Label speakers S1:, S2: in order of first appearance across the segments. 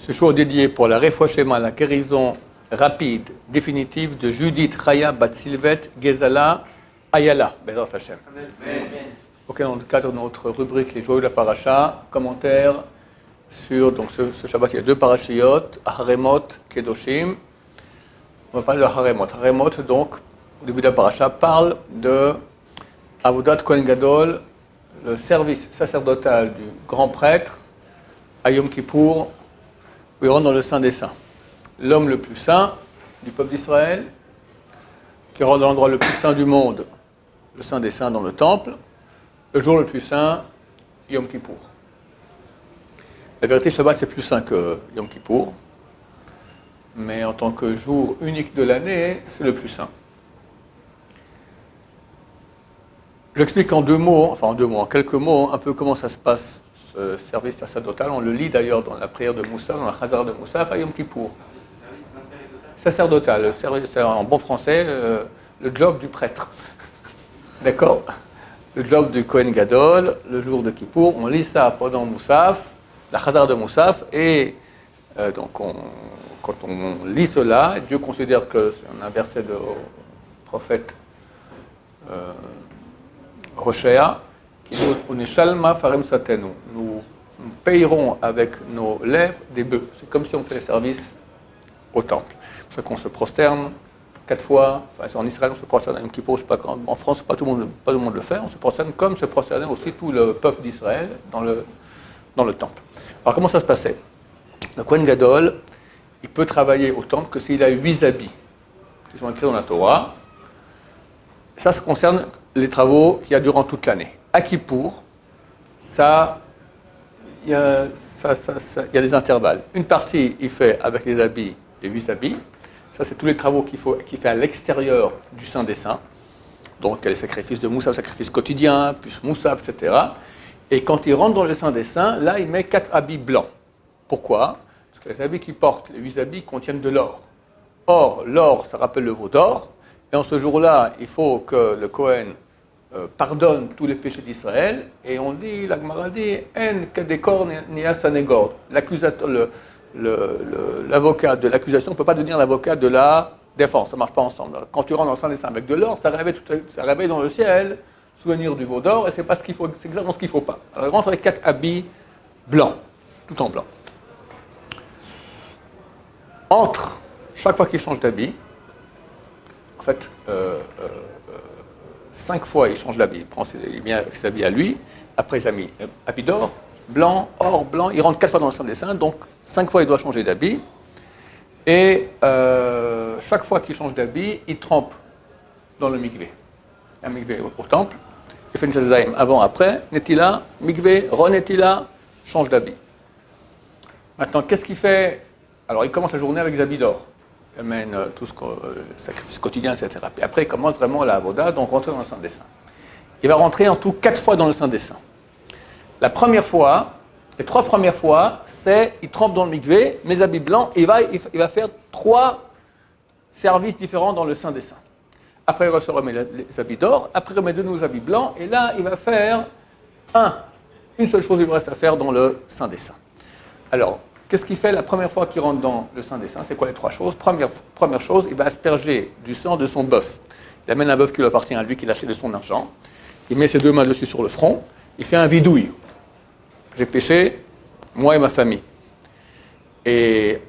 S1: Ce jour dédié pour la Refouachema, la guérison rapide, définitive de Judith Raya Bat-Silvet Gezala Ayala. Bezrat Hashem. Ok, dans le cadre de notre rubrique Les Joyeux de la Paracha, commentaire sur donc ce Shabbat, il y a deux parachiotes, Haremot, Kedoshim. On va parler de Haremot. Haremot, donc, au début de la Paracha, parle de Avodat Kohen Gadol, le service sacerdotal du grand prêtre à Yom Kippour, où il rentre dans le Saint des Saints. L'homme le plus saint du peuple d'Israël, qui rentre dans l'endroit le plus saint du monde, le Saint des Saints dans le temple, le jour le plus saint, Yom Kippour. La vérité, Shabbat, c'est plus saint que Yom Kippour, mais en tant que jour unique de l'année, c'est le plus saint. J'explique en quelques mots, un peu comment ça se passe, ce service sacerdotal. On le lit d'ailleurs dans la prière de Moussa, dans la Chazar de Moussa, à Yom Kippour. Service sacerdotal, c'est en bon français, le job du prêtre. D'accord ? Le job du Kohen Gadol, le jour de Kippour, on lit ça pendant Moussaf, la Chazar de Moussaf, et donc quand on lit cela, Dieu considère que c'est un verset de prophète Roshea, qui dit « Uneshalma farem satenu » nous payerons avec nos lèvres des bœufs. C'est comme si on fait le service au temple. C'est pour ça qu'on se prosterne 4 fois. Enfin, en Israël, on se prosterne à Yom Kippour, je ne sais pas, en France, pas tout le monde le fait. On se prosterne comme se prosternait aussi tout le peuple d'Israël dans le temple. Alors, comment ça se passait ? Le Kohen Gadol, il peut travailler au temple que s'il a 8 habits qui sont écrits dans la Torah. Ça concerne les travaux qu'il y a durant toute l'année. À Kippour, il y a des intervalles. Une partie, il fait avec les habits, les 8 habits. Ça, c'est tous les travaux qu'il fait à l'extérieur du Saint des Saints. Donc, il y a les sacrifices de Moussa, sacrifices quotidiens, plus Moussa, etc. Et quand il rentre dans le Saint des Saints, là, il met 4 habits blancs. Pourquoi ? Parce que les habits qu'il porte, les 8 habits, contiennent de l'or. Or, l'or, ça rappelle le veau d'or. Et en ce jour-là, il faut que le Kohen pardonne tous les péchés d'Israël. Et on dit, la Gemara dit, en kadekor ni asanegor. L'avocat de l'accusation ne peut pas devenir l'avocat de la défense. Ça ne marche pas ensemble. Quand tu rentres dans le Saint des Saints avec de l'or, ça réveille dans le ciel, souvenir du veau d'or, et c'est exactement ce qu'il ne faut pas. Alors il rentre avec 4 habits blancs, tout en blanc. Entre chaque fois qu'il change d'habit, en fait, 5 fois il change d'habit, il prend ses habits à lui, après il a mis habit d'or, blanc, or, blanc, il rentre 4 fois dans le Saint des Saints, donc 5 fois il doit changer d'habit, et chaque fois qu'il change d'habit, il trempe dans le mikvé. Un mikvé au temple, il fait une chazaïm avant, après, netila, mikvé, re-netila, change d'habit. Maintenant, qu'est-ce qu'il fait ? Alors il commence la journée avec des habits d'or. Il amène tout ce sacrifice quotidien, etc. Puis après, il commence vraiment la avoda, donc rentrer dans le Saint des Saints. Il va rentrer en tout 4 fois dans le Saint des Saints. La première fois, les 3 premières fois, c'est il trempe dans le mikvé, mes habits blancs, et il va faire 3 services différents dans le Saint des Saints. Après, il se remet les habits d'or, après, il remet de nouveaux habits blancs, et là, il va faire une seule chose, il lui reste à faire dans le Saint des Saints. Alors, qu'est-ce qu'il fait la première fois qu'il rentre dans le Saint des Saints ? C'est quoi les 3 choses ? Première chose, il va asperger du sang de son bœuf. Il amène un bœuf qui lui appartient à lui, qu'il a acheté de son argent. Il met ses 2 mains dessus sur le front. Il fait un vidouille. J'ai péché, moi et ma famille. Et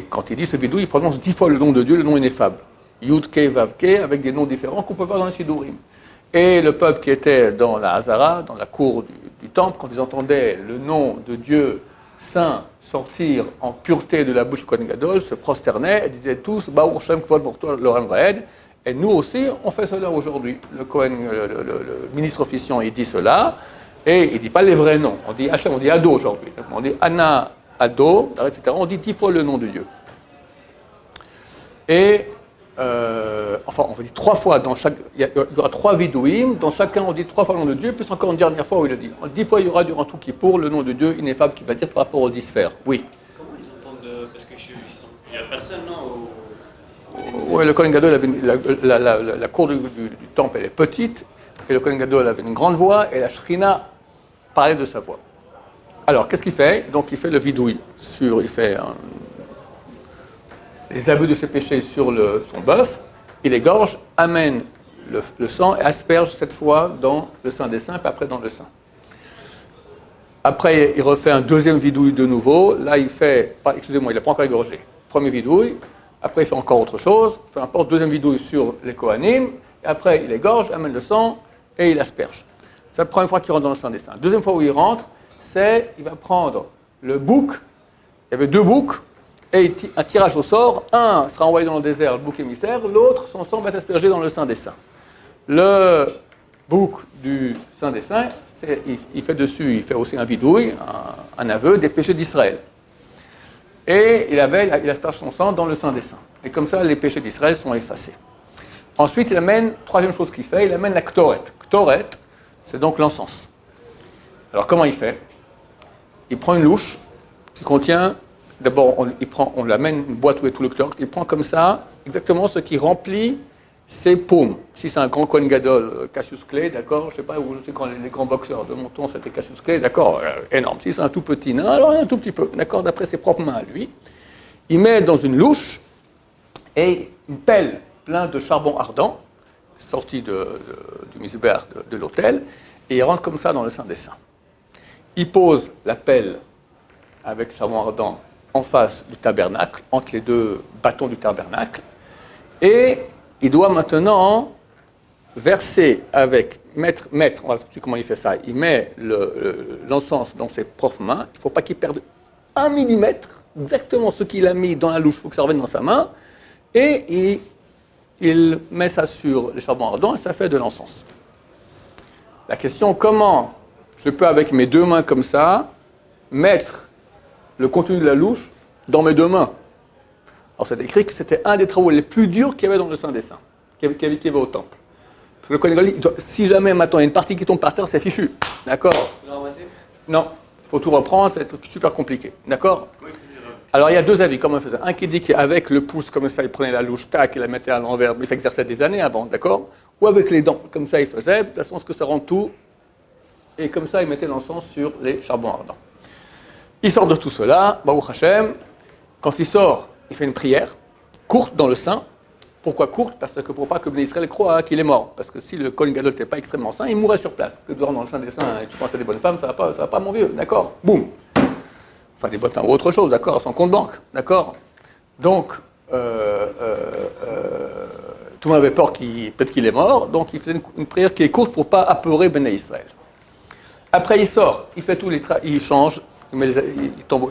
S1: quand il dit ce vidouille, il prononce 10 fois le nom de Dieu, le nom ineffable. Yud, Ke, Vav, Ke, avec des noms différents qu'on peut voir dans les Sidourim. Et le peuple qui était dans la Hazara, dans la cour du temple, quand ils entendaient le nom de Dieu saint sortir en pureté de la bouche du Kohen Gadol, se prosternaient et disaient tous Baruch Shem Kvod Borto Loran Vaed. Et nous aussi, on fait cela aujourd'hui. Le ministre officiant, il dit cela, et il ne dit pas les vrais noms. On dit Hachem, on dit Ado aujourd'hui. On dit Anna, Ado, etc. On dit 10 fois le nom de Dieu. Et, on dit 3 fois dans chaque. Il y aura 3 vidouim, dans chacun on dit 3 fois le nom de Dieu, plus encore une dernière fois où il le dit. 10 fois il y aura durant tout Kippour le nom de Dieu ineffable qui va dire par rapport aux 10 sphères. Oui.
S2: Comment ils entendent parce que ils sont plusieurs personnes, non
S1: Oui, le Kohen Gadol avait la cour du temple, elle est petite, et le Kohen Gadol avait une grande voix, et la Shrina parlait de sa voix. Alors, qu'est-ce qu'il fait? Donc, il fait le vidouille il fait les aveux de ses péchés sur son bœuf, il égorge, amène le sang et asperge cette fois dans le Saint des Saints, puis après dans le Saint. Après, il refait un deuxième vidouille de nouveau. Là, il n'a pas encore égorgé. Premier vidouille, après il fait encore autre chose, peu importe, deuxième vidouille sur les Kohanim, et après il égorge, amène le sang et il asperge. C'est la première fois qu'il rentre dans le Saint des Saints. Deuxième fois où il rentre, il va prendre le bouc, il y avait deux boucs, et un tirage au sort, un sera envoyé dans le désert, le bouc émissaire, l'autre, son sang va être aspergé dans le Saint des Saints. Le bouc du Saint des Saints, il fait aussi un vidouille, un aveu des péchés d'Israël. Et il asperge son sang dans le Saint des Saints. Et comme ça, les péchés d'Israël sont effacés. Ensuite, troisième chose qu'il fait, il amène la Ktoret. Ktoret, c'est donc l'encens. Alors, comment il fait? Il prend une louche qui contient, d'abord, on l'amène une boîte où est tout le Ktoret, il prend comme ça exactement ce qui remplit ses paumes. Si c'est un grand Kohen Gadol, Cassius Clay, d'accord, je sais pas, ou je sais quand les grands boxeurs de mon temps, c'était Cassius Clay, d'accord, énorme. Si c'est un tout petit nain, alors un tout petit peu, d'accord, d'après ses propres mains à lui. Il met dans une louche et une pelle pleine de charbon ardent, sorti du misbéach de l'autel, et il rentre comme ça dans le Saint des Saints. Il pose la pelle avec le charbon ardent en face du tabernacle, entre les deux bâtons du tabernacle, et il doit maintenant verser mettre, on va voir comment il fait ça, il met l'encens dans ses propres mains, il ne faut pas qu'il perde 1 millimètre, exactement ce qu'il a mis dans la louche, il faut que ça revienne dans sa main, et il met ça sur les charbons ardents et ça fait de l'encens. La question, comment je peux avec mes deux mains comme ça, mettre le contenu de la louche dans mes deux mains? Alors, c'est écrit que c'était un des travaux les plus durs qu'il y avait dans le Saint des Saints, qui avait au temple. Parce que le Kohen Gadol, si jamais maintenant il y a une partie qui tombe par terre, c'est fichu. D'accord? Non, il faut tout reprendre, ça va être super compliqué. D'accord? Alors, il y a deux avis, comment on faisait. Un qui dit qu'avec le pouce, comme ça, il prenait la louche, tac, il la mettait à l'envers, mais il s'exerçait des années avant, d'accord? Ou avec les dents, comme ça, il faisait, de toute façon, ce que ça rend tout, et comme ça, il mettait l'encens sur les charbons ardents. Il sort de tout cela, Baruch Hashem, quand il sort, il fait une prière, courte dans le Saint. Pourquoi courte? Parce que pour pas que Ben Israël croit qu'il est mort. Parce que si le Kohen Gadol n'était pas extrêmement saint, il mourrait sur place. Que dans le Saint des Saints, et tu penses à des bonnes femmes, ça va pas, mon vieux, d'accord? Boum. Enfin, des bonnes femmes ou autre chose, d'accord? Son compte banque, d'accord? Donc, tout le monde avait peur peut-être qu'il est mort, donc il faisait une prière qui est courte pour pas apeurer Ben Israël. Après, il sort, il fait tous il change. Il va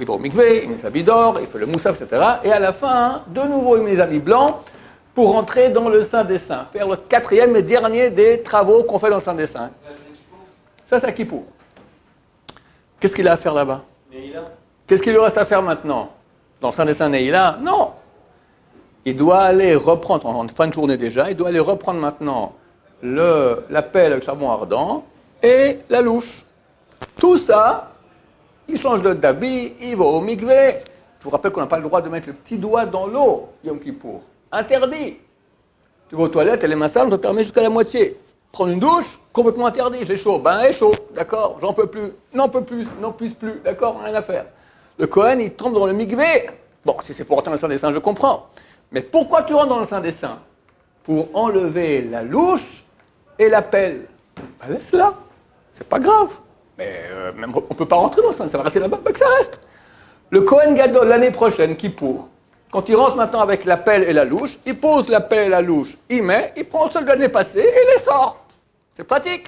S1: au mikvé, il met les habits d'or, il fait le moussaf, etc. Et à la fin, de nouveau, il met les habits blancs pour entrer dans le Saint des Saints, faire le quatrième et dernier des travaux qu'on fait dans le Saint des Saints. Ça, c'est à Kippour. Qu'est-ce qu'il a à faire là-bas? Qu'est-ce qu'il lui reste à faire maintenant? Dans le Saint des Saints Neila? Non. Il doit aller reprendre, en fin de journée déjà, il doit aller reprendre maintenant la pelle avec le charbon ardent et la louche. Tout ça, il change d'habit, il va au mikvé. Je vous rappelle qu'on n'a pas le droit de mettre le petit doigt dans l'eau, Yom Kippour. Interdit. Tu vas aux toilettes et les mains sales, on te permet jusqu'à la moitié. Prendre une douche, complètement interdit. J'ai chaud. Ben, j'ai chaud. D'accord, j'en peux plus. N'en peux plus, n'en puisse plus. D'accord, rien à faire. Le Kohen, il tombe dans le mikvé. Bon, si c'est pour entrer dans le Saint des Saints, je comprends. Mais pourquoi tu rentres dans le Saint des Saints? Pour enlever la louche et la pelle. Ben, laisse-la. C'est pas grave. Mais même, on ne peut pas rentrer dans ça va rester là-bas, que ça reste. Le Kohen Gadol, l'année prochaine, Kippour, quand il rentre maintenant avec la pelle et la louche, il pose la pelle et la louche, il met, il prend celle de l'année passée et les sort. C'est pratique.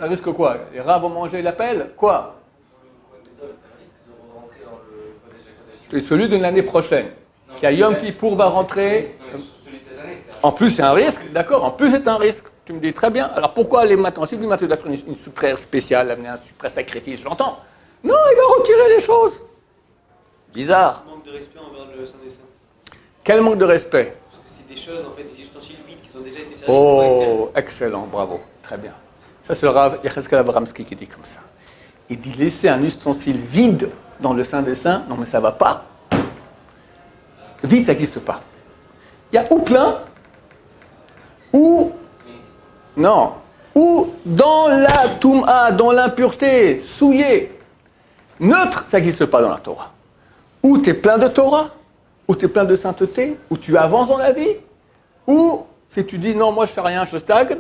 S1: Ça risque quoi? Les rats vont manger la pelle? Quoi? C'est celui de l'année prochaine. Qui à Yom Kippour va rentrer. En plus, c'est un risque, d'accord? En plus, c'est un risque. Tu me dis très bien. Alors pourquoi aller maintenant? Si lui maintenant doit faire une suprême spéciale, amener un suprême sacrifice, j'entends. Non, il va retirer les choses. Bizarre.
S2: Manque de respect envers le Saint des Saints.
S1: Quel manque de respect?
S2: Parce que c'est des choses, en fait, des ustensiles vides qui ont déjà été servis.
S1: Oh, excellent, bravo, très bien. Ça, c'est le Rav Yecheskel Avramsky qui dit comme ça. Il dit laisser un ustensile vide dans le Saint des Saints, non mais ça va pas. Vide, ça n'existe pas. Il y a ou plein, ou non, ou dans la toum'a, dans l'impureté, souillé. Neutre, ça n'existe pas dans la Torah. Ou tu es plein de Torah, ou tu es plein de sainteté, ou tu avances dans la vie, ou si tu dis non, moi je fais rien, je stagne,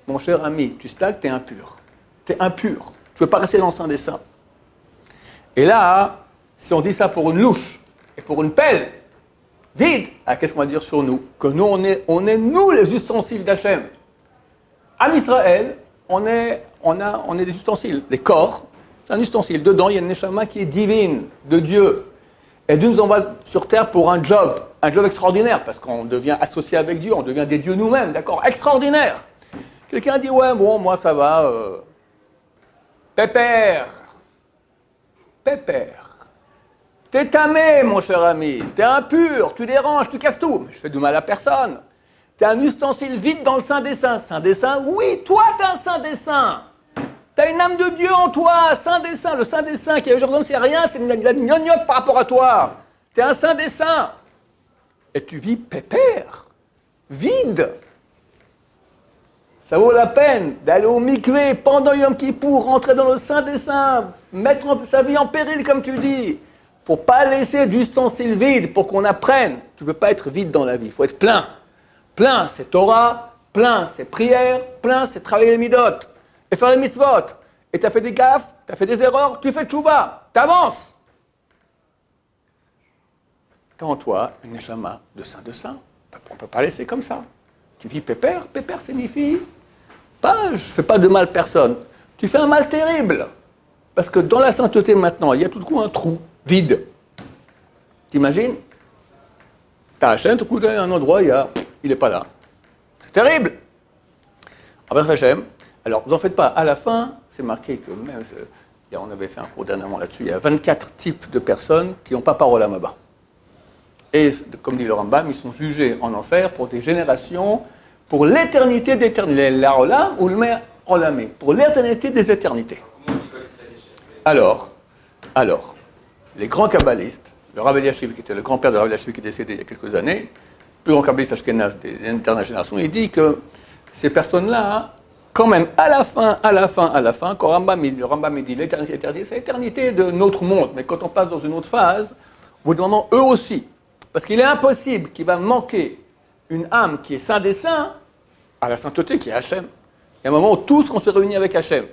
S1: mon cher ami, tu stagnes, tu es impur. Tu es impur. Tu ne peux pas rester dans le sein des saints. Et là, si on dit ça pour une louche et pour une pelle vide, qu'est-ce qu'on va dire sur nous? Que nous, on est nous les ustensiles d'Hachem. Am Israël, on est des ustensiles. Les corps, c'est un ustensile. Dedans, il y a une neshama qui est divine, de Dieu. Et Dieu nous envoie sur terre pour un job extraordinaire, parce qu'on devient associé avec Dieu, on devient des dieux nous-mêmes, d'accord? Extraordinaire. Quelqu'un dit, ouais, bon, moi ça va. Pépère. T'es tamé, mon cher ami. T'es impur, tu déranges, tu casses tout. Mais je fais du mal à personne. T'es un ustensile vide dans le sein des saints. Saint des saints, oui, toi t'es un saint des saints. T'as une âme de Dieu en toi, saint des saints. Le saint des saints qui aujourd'hui c'est rien, c'est une gnognotte par rapport à toi. T'es un saint des saints. Et tu vis pépère, vide. Ça vaut la peine d'aller au mikvé pendant Yom Kippour, rentrer dans le sein des saints, mettre sa vie en péril, comme tu dis, pour pas laisser d'ustensiles vides, pour qu'on apprenne. Tu ne peux pas être vide dans la vie, il faut être plein. Plein, c'est Torah, plein, c'est prière, plein, c'est travailler les midot, et faire les mitzvot. Et tu as fait des gaffes, tu as fait des erreurs, tu fais tchouva, tu avances. Tu as en toi une neshama de saint de saint. On ne peut pas laisser comme ça. Tu vis pépère, pépère signifie pas, je ne fais pas de mal à personne. Tu fais un mal terrible. Parce que dans la sainteté maintenant, il y a tout de coup un trou vide. T'imagines? T'as Hachem, tout de coup, il y a un endroit, il n'est pas là. C'est terrible. Avec Hachem, alors vous en faites pas. À la fin, c'est marqué que même, on avait fait un cours dernièrement là-dessus, il y a 24 types de personnes qui n'ont pas parole à Maba. Et comme dit le Rambam, ils sont jugés en enfer pour des générations, pour l'éternité d'éternité. La Olam ou le Mer Olamé, pour l'éternité des éternités. Alors, les grands kabbalistes, le Rav Eliashiv, qui était le grand-père de Rav Eliashiv qui est décédé il y a quelques années, le plus grand kabbaliste ashkénaze des dernières générations, il dit que ces personnes-là, quand même, à la fin, quand le Rambam dit l'éternité, c'est l'éternité de notre monde. Mais quand on passe dans une autre phase, au bout d'un moment, eux aussi, parce qu'il est impossible qu'il va manquer une âme qui est saint des saints à la sainteté qui est Hachem. Il y a un moment où tous on se réunit avec Hachem.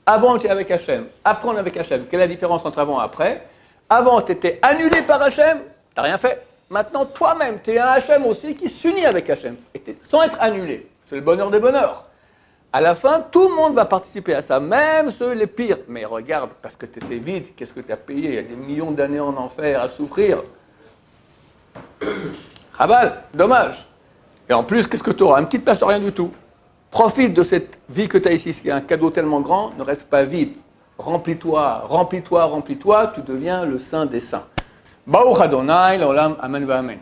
S1: Avant, on était avec Hachem. Après, on est avec Hachem. Quelle est la différence entre avant et après? Avant, tu étais annulé par Hachem, tu n'as rien fait. Maintenant, toi-même, tu es un Hachem aussi qui s'unit avec Hachem, sans être annulé. C'est le bonheur des bonheurs. À la fin, tout le monde va participer à ça, même ceux les pires. Mais regarde, parce que tu étais vide, qu'est-ce que tu as payé? Il y a des millions d'années en enfer à souffrir. Raval, dommage. Et en plus, qu'est-ce que tu auras? Une petite place de rien du tout. Profite de cette vie que tu as ici, qui est un cadeau tellement grand, ne reste pas vide. Remplis-toi, tu deviens le saint des saints. Baruch Adonai, l'olam, amen va amen.